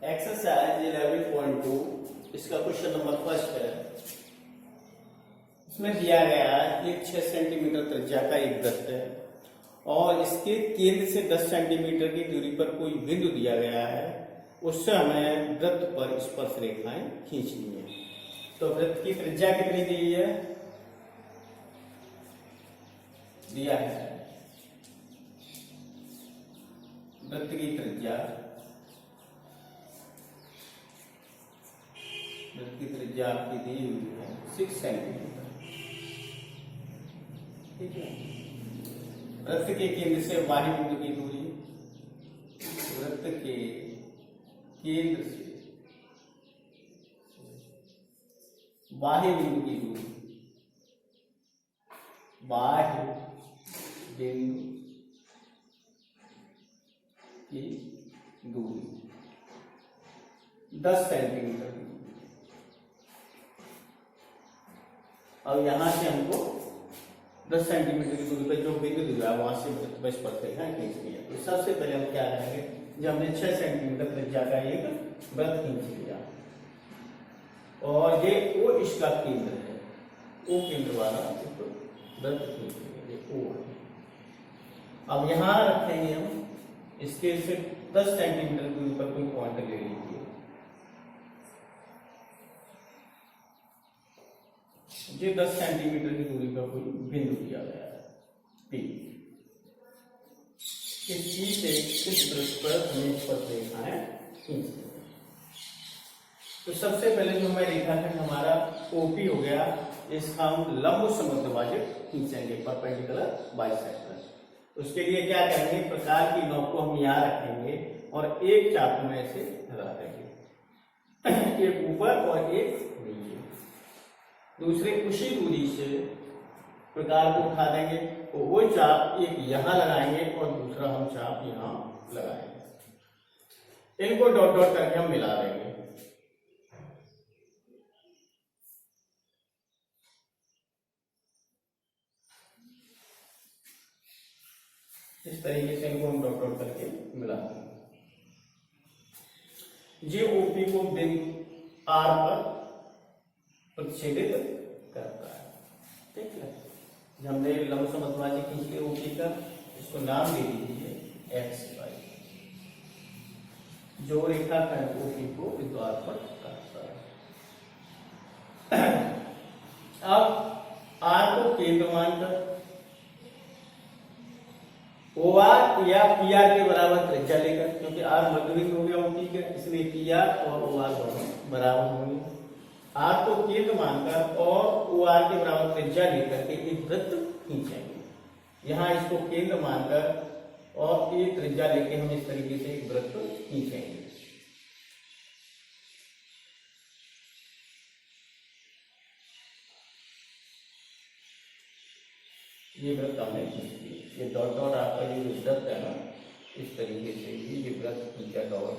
Exercise 11.2 इसका question number first है। इसमें दिया गया है एक 6 सेंटीमीटर त्रिज्या का एक वृत्त है और इसके केंद्र से 10 सेंटीमीटर की दूरी पर कोई बिंदु दिया गया है। उससे हमें वृत्त पर स्पर्श रेखाएं खींचनी है। तो वृत्त की त्रिज्या कितनी दी है? दिया है वृत्त की त्रिज्या, वृत्त की त्रिज्या आपकी दी हुई है 6 सेंटीमीटर। ठीक है। वृत्त के केंद्र से बाह्य बिंदु की दूरी, वृत्त के केंद्र से बाह्य बिंदु की दूरी, बाह्य बिंदु की दूरी 10 सेंटीमीटर की दूरी। अब यहां से हमको 10 सेंटीमीटर की दूरी पर जो बिंदु दिया है वहां से वृत्त पर स्पर्शरेखा खींचनी है। तो सबसे पहले हम क्या करेंगे, जब हमने 6 सेंटीमीटर त्रिज्या का एक वृत्त खींच लिया और ये ओ इसका केंद्र है, ओ केंद्र वाला वृत्त खींच लिया, ये ओ है। अब यहां रखेंगे हम इसके से 10 सेंटीमीटर की दूरी पर कोई पॉइंट ले लीजिए। ये 10 सेंटीमीटर की दूरी पर कोई बिंदु दिया गया है P। इस P से इस वृत्त पर हमें स्पर्शरेखाएं खींचनी है। तो सबसे पहले जो हमें रेखाखंड हमारा OP हो गया, इसका हम लंब समद्विभाजक खींचेंगे, परपेंडिकुलर बाइसेक्टर। उसके लिए क्या करेंगे, प्रकार की नोक को हम यहाँ रखेंगे और एक चाकू में से हटा देंगे, एक ऊपर और एक नीचे। दूसरे उसी दूरी से प्रकार को उठा देंगे, तो वो चाप एक यहाँ लगाएंगे और दूसरा हम चाप यहाँ लगाएंगे। इनको डॉट डॉट करके हम मिला देंगे। इस तरीके से इनको हम डॉट डॉट करके मिला देंगे। ये ओपी को बिंदु आर पर प्रतिच्छेदित करता है। ठीक है। जब हमने लंब समद्विभाजक खींच लिया ओपी का, इसको नाम दे दीजिए एक्स वाई। जो रेखाखंड ओपी को बिंदु आर पर काटता है। अब आर को केंद्र मानकर ओ आर या पी आर के बराबर त्रिज्या लेकर, क्योंकि आर मध्यबिंदु हो गया ओपी का, इसलिए पी आर और ओ आर दोनों बराबर होंगे। आर को केंद्र मानकर और ओ आर के बराबर त्रिज्या लेकर के एक वृत्त खींचेंगे। यहाँ इसको केंद्र मानकर और एक त्रिज्या लेके हम इस तरीके से एक वृत्त खींचेंगे। ये वृत्त हमने खींच लिया। ये डॉट डॉट आपका ये वृत्त है ना, इस तरीके से ये वृत्त खींचा डॉट,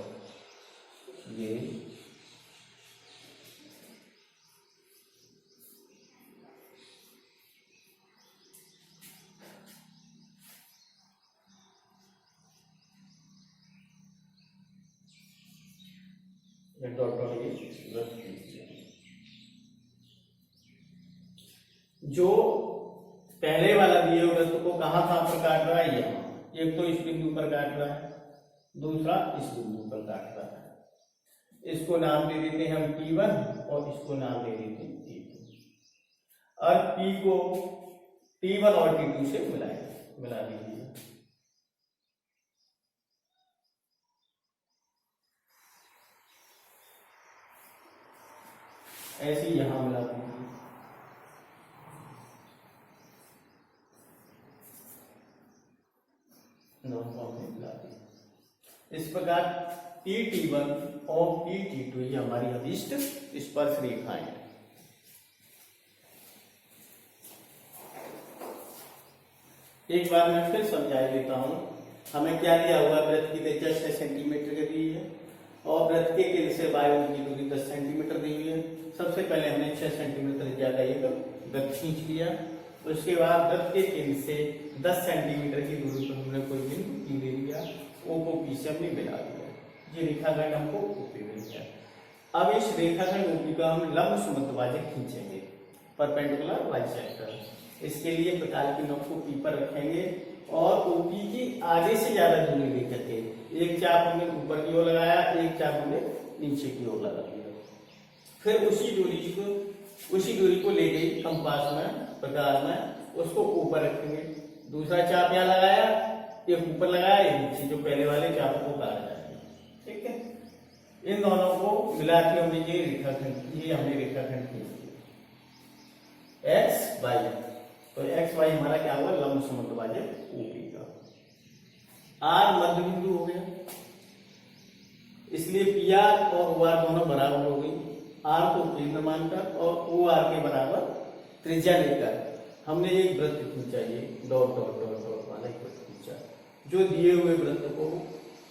ये डॉट डॉट ये वृत्त खींच लिया। जो पहले वाला दिए वृत्त को कहां पर काट रहा है, यहाँ। एक तो इस बिंदु पर काट रहा है, दूसरा इस बिंदु पर काट रहा है। इसको नाम दे देते हैं हम T1 और इसको नाम दे देते हैं T2। और P को T1 और T2 से मिला दीजिए। ऐसे ही यहां मिला दीजिए। इस प्रकार T1 और T2 ये हमारी अभिष्ट स्पर्श रेखाएं हैं। एक बार मैं फिर समझा देता हूं। हमें क्या दिया हुआ, वृत्त की त्रिज्या 6 सेंटीमीटर की दी है और वृत्त के केंद्र से बाह्य बिंदु की दूरी 10 सेंटीमीटर दी हुई है। सबसे पहले हमने 6 सेंटीमीटर त्रिज्या का एक वृत्त खींच लिया। उसके बाद वृत्त के केंद्र से 10 सेंटीमीटर की दूरी पर हमने कोई बिंदु P ले लिया, O को P से हमने मिला दिया। ये रेखाखंड हमको उपयोग अब इस रेखाखंड ओपी का हम लंब समद्विभाजक खींचेंगे परपेंडिकुलर बाइसेक्टर। इसके लिए प्रकार की नोक को पी पर रखेंगे और ओपी की आधे से ज्यादा दूरी लेकर के एक चाप हमने ऊपर की ओर लगाया, एक चाप हमने नीचे की ओर लगा दिया। फिर उसी दूरी को ले गई कंपास में प्रकार में, उसको ऊपर रखेंगे। दूसरा चाप यहाँ लगाया, एक ऊपर लगाया, एक नीचे, जो पहले वाले चाप को कहा जाएगा। ठीक है, इन दोनों को मिला के हमने ये रेखाखंड खींच दिया एक्स वाई। तो एक्स वाई हमारा क्या हुआ, लंब समद्विभाजक ओपी का। आर मध्य बिंदु हो गया, इसलिए पी आर और ओ आर दोनों बराबर हो गई। आर को केंद्र मानकर और ओ आर के बराबर त्रिज्या लेकर हमने एक वृत्त खींचा, ये डॉट डॉट डॉट डॉट वाला एक वृत्त खींचा। जो दिए हुए वृत्त को,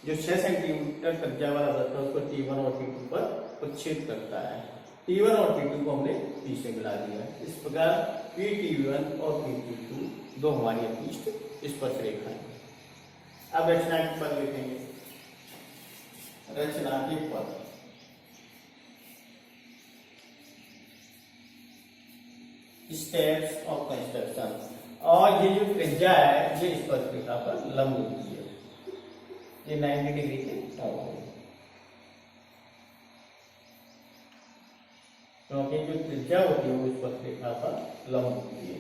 जो 6 सेंटीमीटर त्रिज्या वाला वृत्त है, उसको T1 और T2 पर प्रक्षेप करता है। T1 और T2 को हमने P से मिला दिया। इस प्रकार PT1 और PT2 दो हमारी अपनी स्पर्श रेखा है। अब रचना के पद लिखेंगे। रचना के पद, स्टेप्स ऑफ कंस्ट्रक्शन। और ये जो त्रिज्या है ये स्पर्श रेखा पर लंब होती है, ये 90 डिग्री के होगी, क्योंकि जो त्रिज्या होती है वो स्पर्श रेखा पर लंब होती है।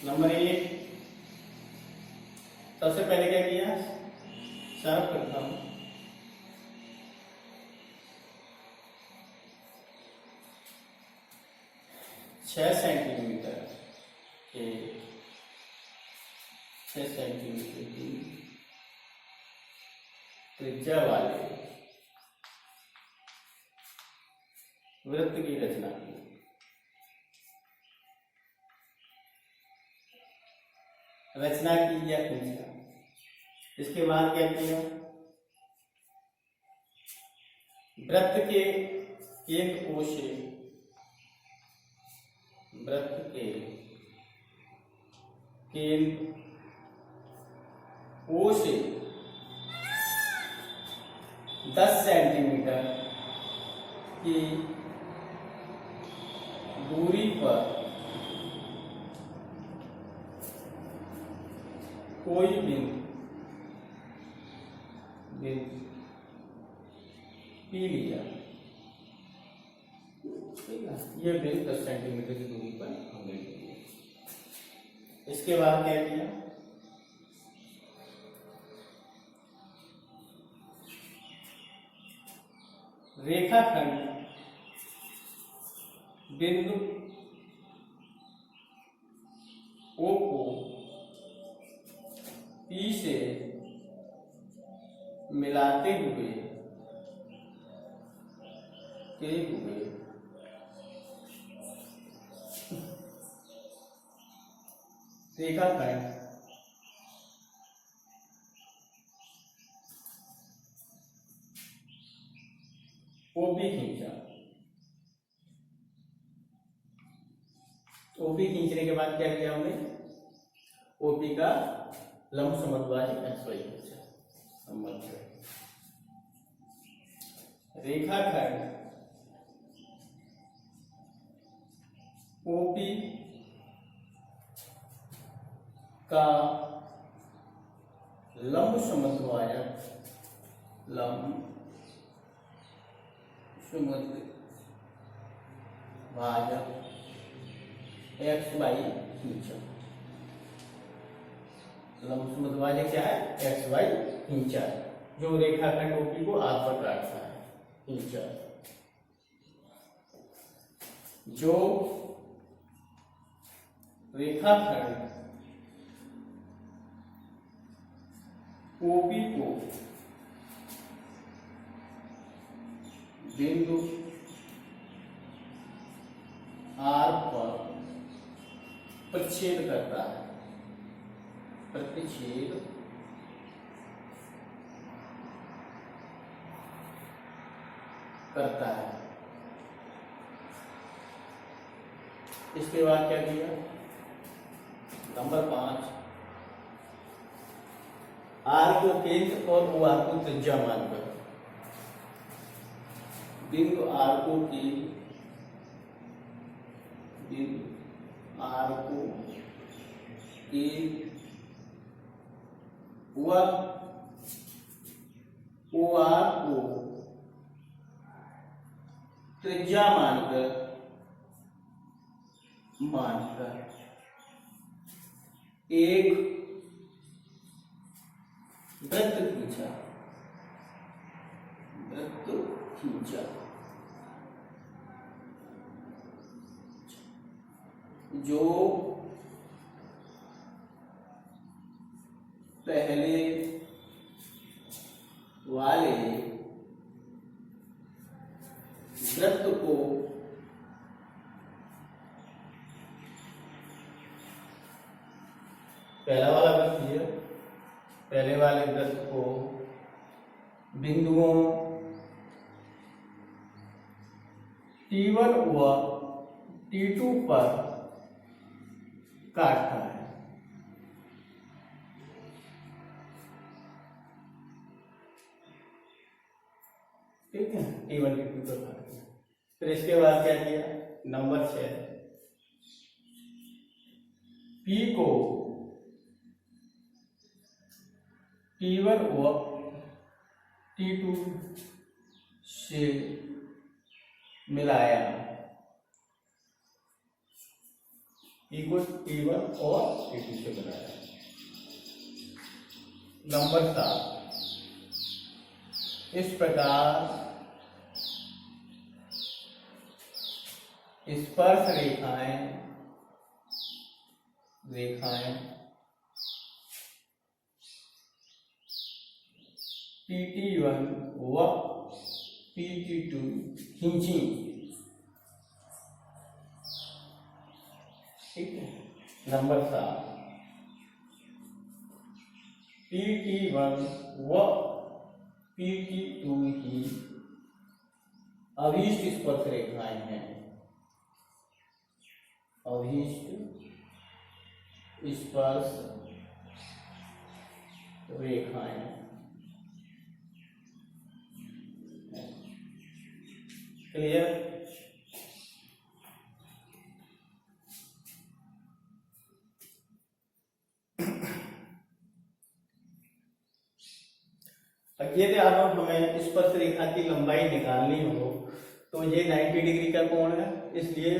नंबर 1, सबसे पहले क्या किया, साफ करता हूं। छह सेंटीमीटर की त्रिज्या वाले वृत्त की रचना की। रचना की या खींचा। इसके बाद क्या किया, वृत्त के केंद्र O से, वृत्त के केंद्र O से 10 सेंटीमीटर की दूरी पर कोई बिंदु P लिया। ठीक है, ये बिंदु 10 सेंटीमीटर की दूरी पर हमने लिया। इसके बाद क्या किया, रेखाखंड बिंदु O को P से मिलाते हुए रेखाखंड ओपी खींचा। ओपी खींचने के बाद क्या किया हमने, ओपी का लंब समद्विभाजक XY खींचा। नंबर 6, रेखाखंड ओपी का लंब समद्विभाजक XY खींचा। लंब समद्विभाजक क्या है, XY खींचा, जो रेखाखंड ओपी को आर पर काटता है, खींचा। जो रेखाखंड ओपी को बिंदु आर पर प्रतिच्छेद करता है, प्रतिच्छेद करता है। इसके बाद क्या किया, नंबर 5, आर को केंद्र और ओ आर को त्रिज्या मानकर बिंदु आर्को की व OR को त्रिज्या मानकर एक वृत्त खींचा जो पहले वाले वृत्त को पहला वाला वृत्त है, पहले वाले वृत्त को बिंदुओं T1 व T2 पर काटता है। ठीक है, T1 T2 पर काटता है। फिर इसके बाद क्या किया, नंबर 6 P को T1 व T2 से मिलाया, P को T1 और T2 से मिलाया। नंबर 7 इस प्रकार स्पर्श रेखाएं PT1 व PT2 खींची। ठीक है, नंबर 7 PT1 व PT2 की अभीष्ट स्पर्श रेखाएं हैं। अभीष्ट स्पर्श रेखाएं क्लियर। अब ये अब हमें स्पर्श रेखा की लंबाई निकालनी हो तो ये 90 डिग्री का कोण है, इसलिए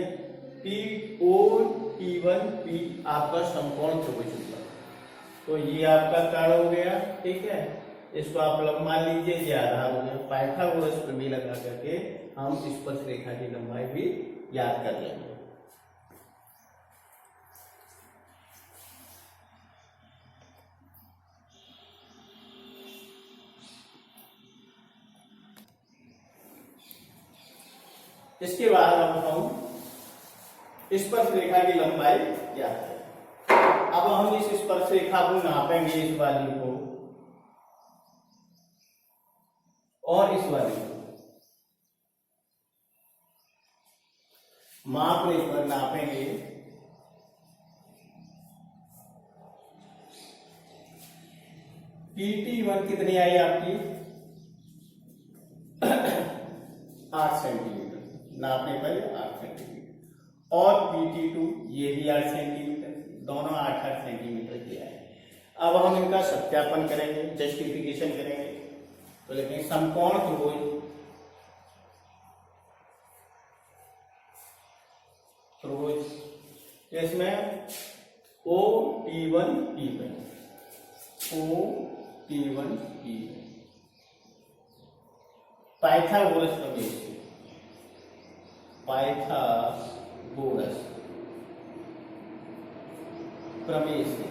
T1P आपका समकोण त्रिभुज होगा। तो ये आपका कार्ड हो गया। ठीक है, इसको आप लंबा लीजिए, ये आधार हो गया। पाइथागोरस प्रमेय लगा करके हम स्पर्श रेखा की लंबाई भी याद कर लेंगे। इसके बाद अब हम स्पर्श रेखा की लंबाई याद करें। अब हम इस स्पर्श रेखा को नापेंगे, इस वाली को और इस वाली को मापने पर नापेंगे। PT1 कितनी आई आपकी 8 सेंटीमीटर, नापने पर 8 सेंटीमीटर, और PT2 ये भी 8 सेंटीमीटर, दोनों 8-8 सेंटीमीटर की आए। अब हम इनका सत्यापन करेंगे, जस्टिफिकेशन करेंगे। तो लेकिन समकोण त्रिभुज इसमें OT1P1 पाइथागोरस प्रमेय से, पाइथागोरस प्रमेय से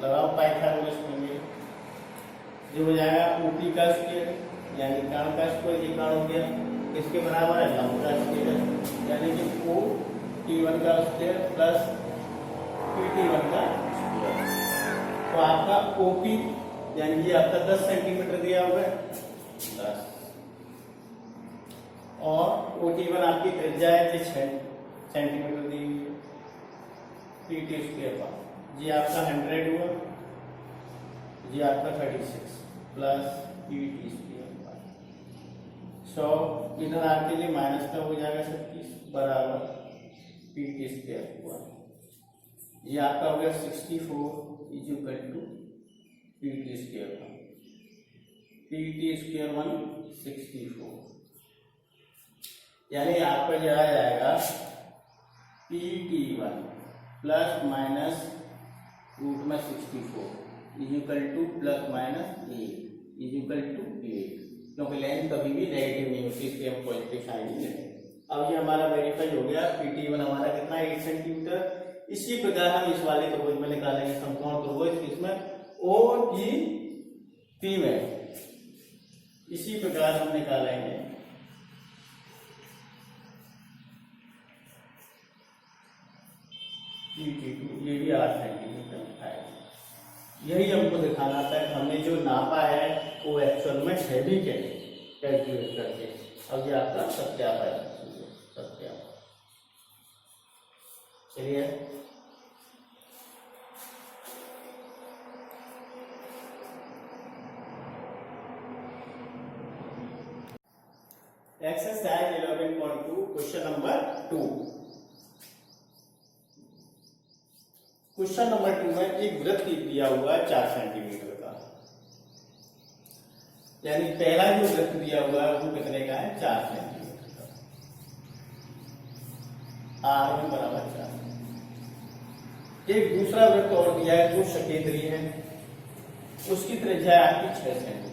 लगाओ पाइथागोरस प्रमेय, जो हो जाएगा OP का स्क्वायर यानी कर्ण का स्क्वायर, ये कर्ण हो गया, इसके बराबर है लंब का स्क्वायर यानी कि OT1 का स्क्वायर प्लस PT1 का स्क्वायर। तो आपका OP यानी कि आपका 10 सेंटीमीटर दिया हुआ है 10, और OT1 आपकी त्रिज्या है 6 सेंटीमीटर दी हुई है। PT स्क्वायर का जी आपका 100 हुआ, जी आपका 36 प्लस PT स्क्वायर 100 इधर आके लिए माइनस का हो जाएगा 36 बराबर पी टी स्क्वायर हुआ। ये आपका हो गया 64 is equal to P T square 164, यानी आपका जो आ जाएगा P T 1 plus minus root में 64 is equal to plus minus 8 is equal to 8, क्योंकि लेंथ कभी भी नेगेटिव नहीं होती, इसलिए हम पॉजिटिव साइन ही लेंगे। अब ये हमारा वेरीफाई हो गया, PT1 हमारा कितना 8 सेंटीमीटर। इसी प्रकार हम इस वाले त्रिभुज में निकालेंगे समकोण त्रिभुज, इसमें OTP में इसी प्रकार हम निकालेंगे। PT2 ये भी 8 सेंटीमीटर है। यही हमको दिखाना था कि हमने जो नापा है वो एक्चुअल में है भी क्या कैलकुलेट करके। अब ये आपका सत्यापन है, सत्यापन। चलिए exercise 11.2 question number 2। Question number 2 में एक वृत्त दिया हुआ है 4 सेंटीमीटर का, यानी पहला जो वृत्त दिया हुआ है वो कितने का है 4 सेंटीमीटर का, R1 बराबर 4। एक दूसरा वृत्त और दिया है जो सकेंद्रीय है, उसकी त्रिज्या आपकी 6 सेंटीमीटर।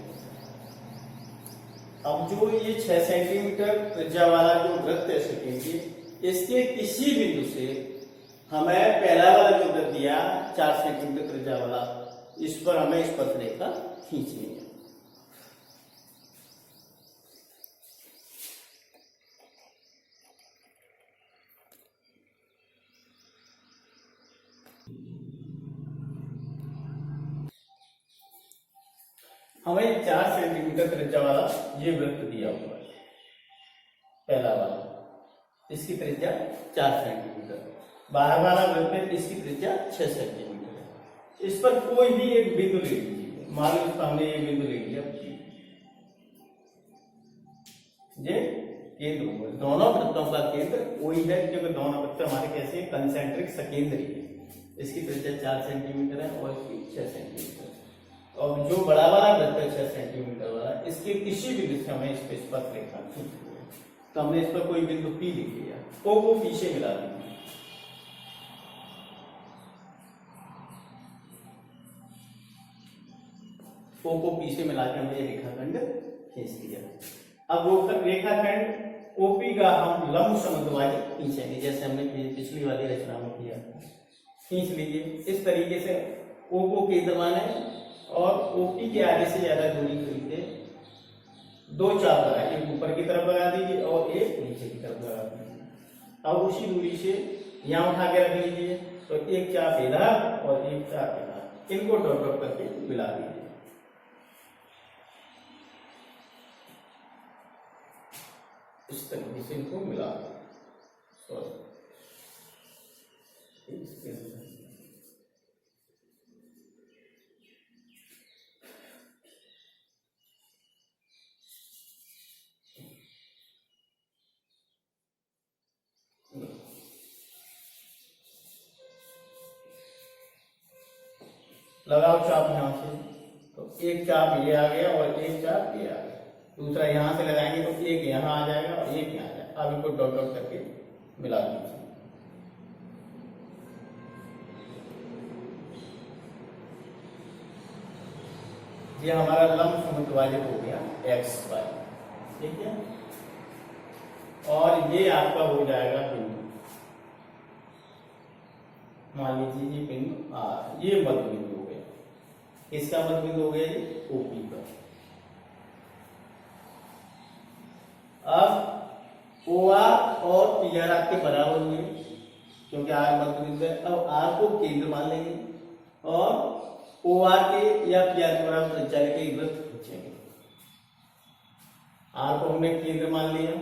अब जो ये 6 सेंटीमीटर त्रिज्या वाला जो वृत्त है सकेंद्रीय, इसके किसी बिंदु से हमें पहला वाला जो वृत्त दिया 4 सेंटीमीटर त्रिज्या वाला, इस पर हमें स्पर्शरेखा खींचनी है। हमें 4 सेंटीमीटर त्रिज्या वाला ये वृत्त दिया हुआ है, पहला वाला, इसकी त्रिज्या 4 सेंटीमीटर। बाहर वाला वृत्त है, इसकी त्रिज्या 6 सेंटीमीटर है। इस पर कोई भी एक बिंदु ले लीजिए, मान लो इसको हमने ये बिंदु ले लिया, ये केंद्र हुआ। दोनों वृत्तों का केंद्र वही है, क्योंकि दोनों वृत्त हमारे कैसे कंसेंट्रिक सकेंद्री है। इसकी त्रिज्या 4 सेंटीमीटर है और इसकी 6 सेंटीमीटर। और जो बड़ा वाला वृत्त है 6 सेंटीमीटर वाला, इसके किसी बिंदु से हमें इस पर स्पर्शरेखा खींचनी है। तो हमने इस पर कोई बिंदु P लिख लिया, O को पीछे मिला दीजिए। O को P से मिला के हमने ये रेखाखंड खींच दिया। अब वो रेखाखंड OP का हम लंब समद्विभाजक खींचेंगे, जैसे हमने पिछली वाली रचना में किया। खींच लीजिए इस तरीके से। O को केंद्र माने और OP के आगे से ज्यादा दूरी खींचे, 2 चाप लगाए, एक ऊपर की तरफ लगा दीजिए और एक नीचे की तरफ लगा दीजिए। अब उसी दूरी से यहाँ उठा के रख लीजिए, तो एक चाप इधर और एक चाप इधर, इनको डॉट डॉट करके मिला दीजिए। इस तरीके से इनको मिला दो। लगाओ चाप यहां से, तो एक चाप ये आ गया और एक चाप ये आ गया। दूसरा यहां से लगाएंगे तो एक यहां आ जाएगा और एक यहां आ जाएगा। अब इनको डॉट डॉट करके मिला दीजिए। ये हमारा लंब समद्विभाजक हो गया XY, ठीक है। और ये आपका हो जाएगा बिंदु, मान लीजिए ये बिंदु R, ये मध्य बिंदु हो गया। इसका मध्य बिंदु हो गया ये OP का। अब OR और PR आपके बराबर हुए, क्योंकि R मध्य बिंदु है। अब R को केंद्र मान लेंगे और OR के या PR के बराबर त्रिज्या लेके वृत्त खींचेंगे। R को हमने केंद्र मान लिया,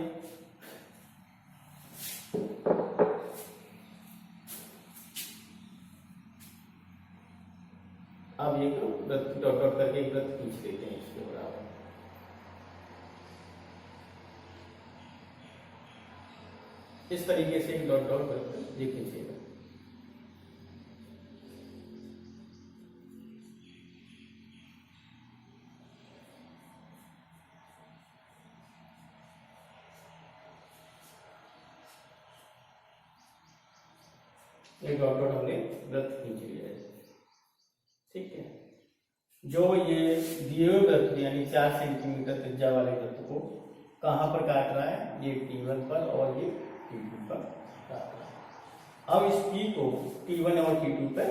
अब एक वृत्त डॉट डॉट करके एक वृत्त खींच लेते हैं इसके बराबर। इस तरीके से एक डॉट डॉट वृत्त ये खींचेगा। एक डॉट डॉट हमने वृत्त खींच लिया है, ठीक है। जो ये दिए हुए वृत्त यानी 4 सेंटीमीटर त्रिज्या वाले वृत्त को कहां पर काट रहा है, ये T1 पर और ये T2 पर काट रहा है। अब इस P को T1 और T2 पर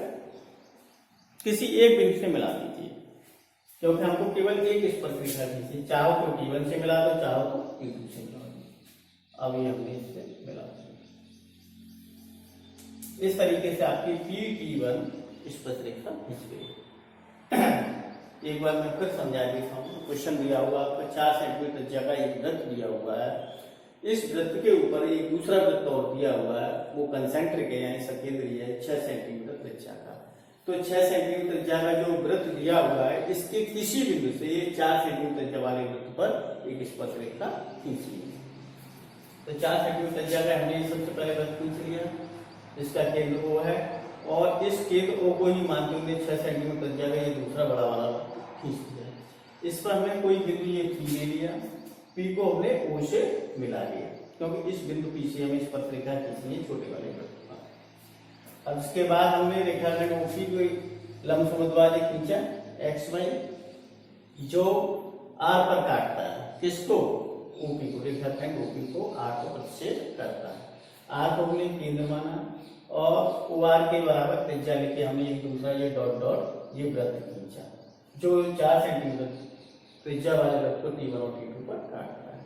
किसी एक बिंदु से मिला दीजिए, क्योंकि हमको केवल एक स्पर्शरेखा खींची, चाहो तो T1 से मिला दो, चाहो तो T2 से मिला दो। अब ये हमने इससे मिला दिया। इस तरीके से आपकी P-T1 स्पर्शरेखा खींच गई। एक बार मैं फिर समझा देता हूँ। क्वेश्चन दिया हुआ आपका 4 सेंटीमीटर त्रिज्या का एक वृत्त दिया हुआ है, इस वृत्त के ऊपर एक दूसरा वृत्त और दिया हुआ है, वो कंसेंट्रिक है यानी सकेंद्रीय है, 6 सेंटीमीटर त्रिज्या का। तो 6 सेंटीमीटर त्रिज्या का जो वृत्त दिया हुआ है, इसके किसी बिंदु से ये 4 सेंटीमीटर त्रिज्या वाले वृत्त पर एक स्पर्शरेखा खींची। तो 4 सेंटीमीटर त्रिज्या का हमने सबसे पहले वृत्त खींच लिया, इसका केंद्र O है, और इस केंद्र O को ही मानते हुए 6 सेंटीमीटर त्रिज्या का ये दूसरा बड़ा वाला खींच दिया। इस पर हमने कोई बिंदु ये P ले लिया, P को हमने O से मिला लिया, क्योंकि इस बिंदु P से हमें स्पर्शरेखा खींचनी है छोटे वाले वृत्त पर। अब इसके बाद हमने रेखाखंड OP को लंबसमुद्रवादी खींचा XY, जो R पर काटता है, किसको, OP को, रेखाखंड OP को R को प्रतिच्छेद करता है। R को हमने केंद्र माना और OR के बराबर त्रिज्या लेके हमने एक दूसरा ये डॉट डॉट ये वृत्त खींचा, जो 4 सेंटीमीटर त्रिज्या वाले वृत्त को T1 और T2 पर काटता है।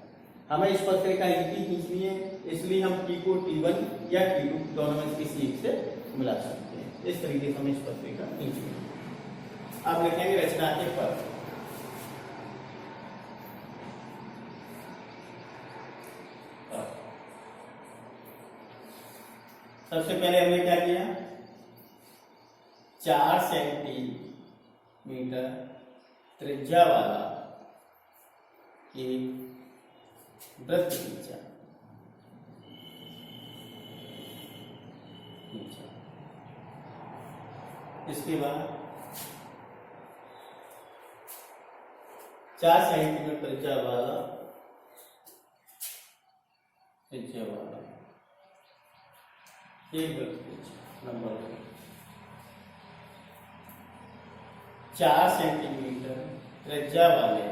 हमें स्पर्शरेखा एक ही खींचनी है, इसलिए हम P को T1 या T2 दोनों में किसी एक से मिला सकते हैं। इस तरीके से हमें स्पर्शरेखा खींचनी है। अब लिखेंगे रचना के पद। सबसे पहले हमने क्या किया, 4 सेंटीमीटर त्रिज्या वाला एक वृत्त खींचा। इसके बाद 4 सेंटीमीटर त्रिज्या वाला एक वृत्त खींचा। नंबर 4 सेंटीमीटर त्रिज्या वाले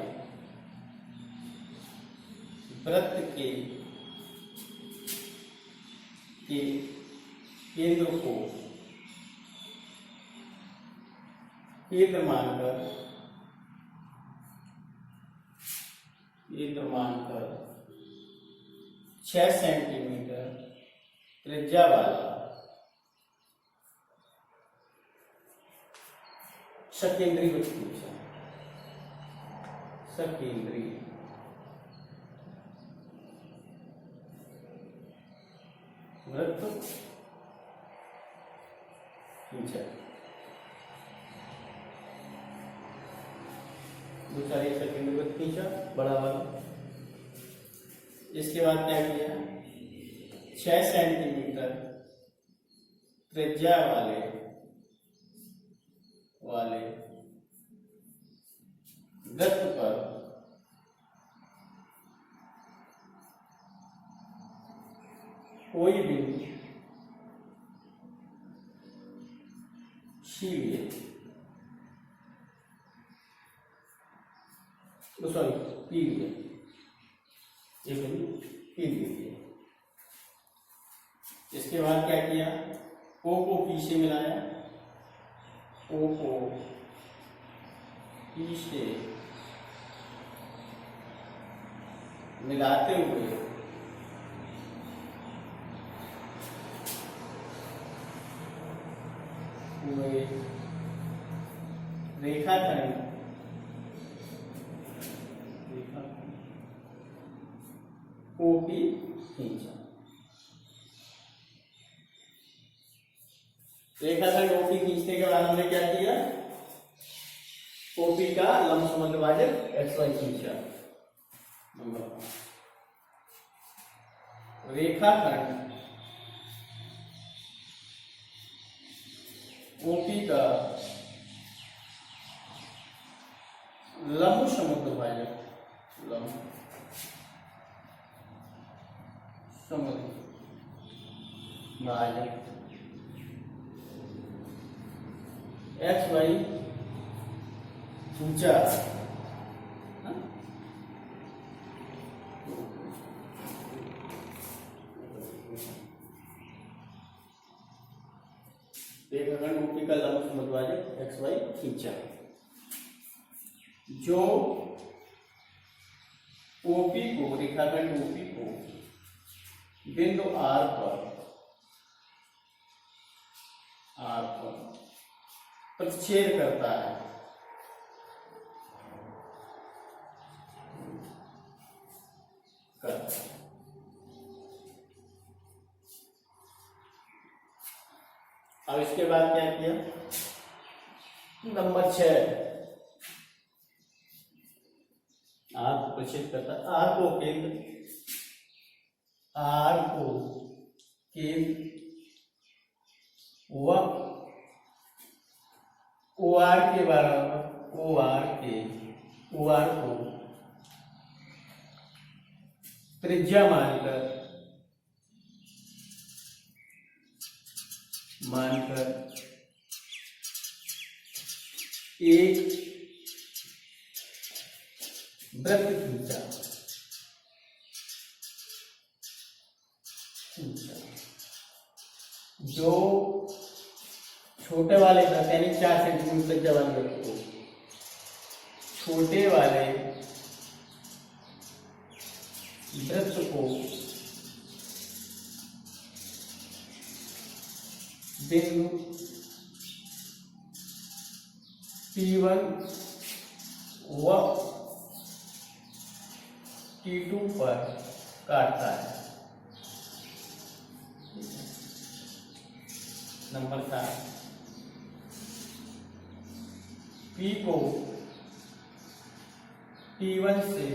वृत्त के केंद्र को केंद्र मानकर 6 सेंटीमीटर त्रिज्या वाला सकेंद्रीय वृत्त खींचा। सकेंद्रीय वृत्त खींचा। दूसरा एक सकेंद्रीय वृत्त खींचा बड़ा वाला। इसके बाद क्या किया, 6 सेंटीमीटर त्रिज्या वाले वृत्त पर कोई बिंदु C लिए, सॉरी P लिए, ये बिंदु P लिए। इसके बाद क्या किया, O को P से मिलाया, O को P से मिलाते हुए रेखाखंड OP खींचा। रेखाखंड OP खींचने के बाद हमने क्या किया, OP का लंबसमुद्रभाजक XY खींचा। रेखाखंड ओपी का लंब समुद्रभाजक, लंब समुद्रभाजक एक्स वाई ऊंचा, रेखाखंड ओपी का लंब समुद्रभाजक एक्स वाई खींचा, जो ओपी को, रेखाखंड ओपी को बिंदु आर पर प्रतिच्छेद करता है, अब इसके बाद क्या किया, नंबर 6 आर को प्रतिच्छेद करता, आर को केंद्र व ओ आर के बराबर, ओ आर को त्रिज्या मानकर एक वृत्त खींचा, जो छोटे वाले वृत्त यानी 4 सेंटीमीटर त्रिज्या वाले वृत्त को छोटे वाले वृत्त को बिंदु P1 व T2 पर काटता है। नंबर 7 P को T1 से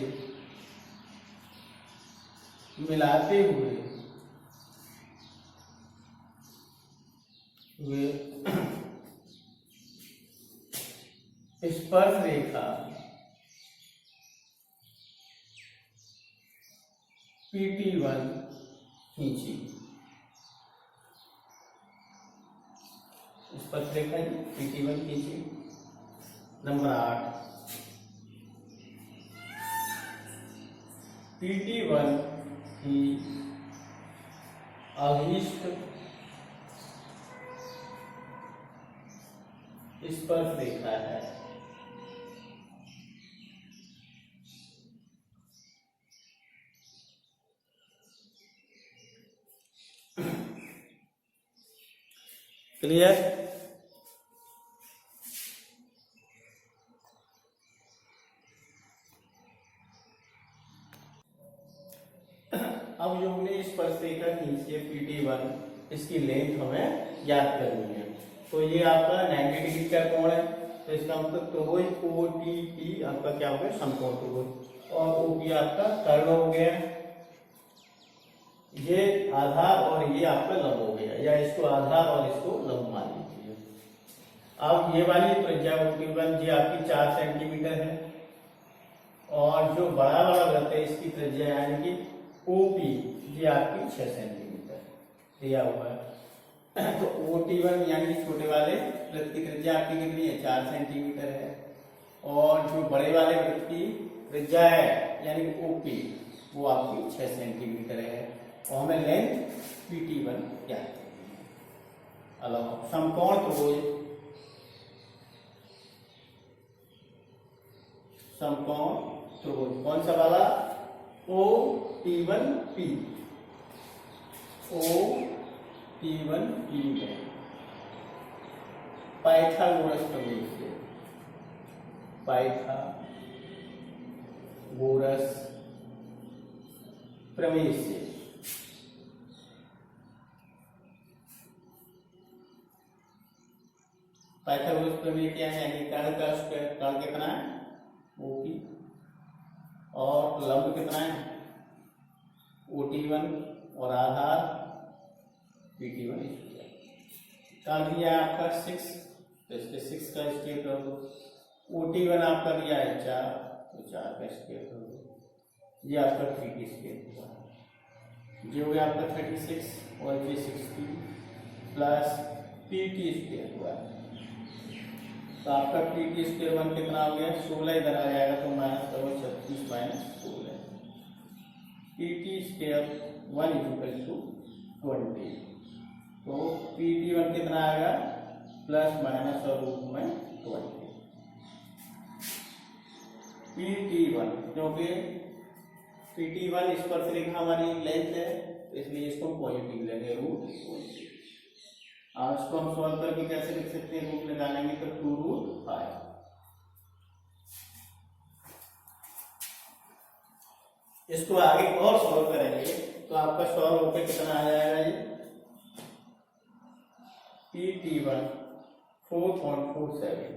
मिलाते हुए स्पर्श रेखा PT1 खींची, स्पर्श रेखा PT1 खींची। नंबर 8 PT1 की अभीष्ट स्पर्श रेखा है, क्लियर। अब जो हमने स्पर्श रेखा खींची है PT1, इसकी लेंथ हमें याद करनी है। तो ये आपका 90 डिग्री का कोण है, तो इसका मतलब त्रिभुज OTP आपका क्या हो गया, समकोण त्रिभुज, और OP आपका कर्ण हो गया, ये आधार और ये आपका लंब हो गया, या इसको आधार और इसको लंब मान लीजिए। अब ये वाली त्रिज्या OP1 ये आपकी 4 सेंटीमीटर है, और जो बड़ा वाला वृत्त है इसकी त्रिज्या यानी कि OP ये आपकी 6 सेंटीमीटर दिया हुआ है। तो OT1 यानी छोटे वाले वृत्त की त्रिज्या आपकी कितनी है, 4 सेंटीमीटर है, और जो बड़े वाले वृत्त की त्रिज्या है यानी कि OP वो आपकी 6 सेंटीमीटर है, और हमें लेंथ PT1 क्या है। अलावा समकोण त्रिभुज, समकोण त्रिभुज कौन सा वाला, OT1P है पाइथागोरस प्रमेय से, पाइथागोरस प्रमेय से पाइथागोरस प्रमेय क्या है, यानी कर्ण का स्क्वायर, कर्ण कितना है OP, और लंब कितना है OT1, और आधार PT1। कर दिया है आपका 6, तो इसके 6 का स्क्वायर कर दो। OT1 आपका दिया है 4, तो 4 का स्क्वायर कर दो। ये आपका 3t स्क्वायर हुआ है। ये हो गया आपका 36 और ये 60 प्लस PT स्क्वायर हुआ है। तो आपका PT स्क्वायर 1 कितना हो गया? 16 इधर आ जाएगा तो माइनस करो 36 minus 16। PT square 1 equal to 20। तो PT1 कितना आएगा? प्लस माइनस और रूट में 20। PT1 क्योंकि PT1 स्पर्श रेखा हमारी लेंथ है, इसलिए इसको पॉजिटिव लेंगे, रूट पॉजिटिव। और इसको हम सॉल्व करके कैसे लिख सकते हैं? रूट निकालेंगे तो 2√5। इसको आगे और सॉल्व करेंगे तो आपका सॉल्व होकर कितना आ जाएगा? ये PT1 4.47,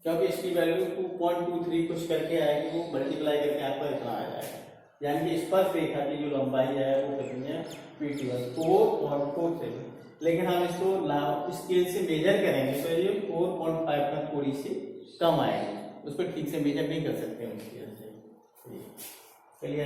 क्योंकि इसकी वैल्यू 2.23 कुछ करके आएगी, वो मल्टीप्लाई करके आपका इतना आ जाएगा। यानी कि स्पर्श रेखा की जो लंबाई है वो कितनी है? PT1 4.47। लेकिन हम इसको स्केल से मेजर करेंगे तो ये 4.5 का थोड़ी सी कम आएगी, उसको ठीक से मेजर नहीं कर सकते हम स्केल से। चलिए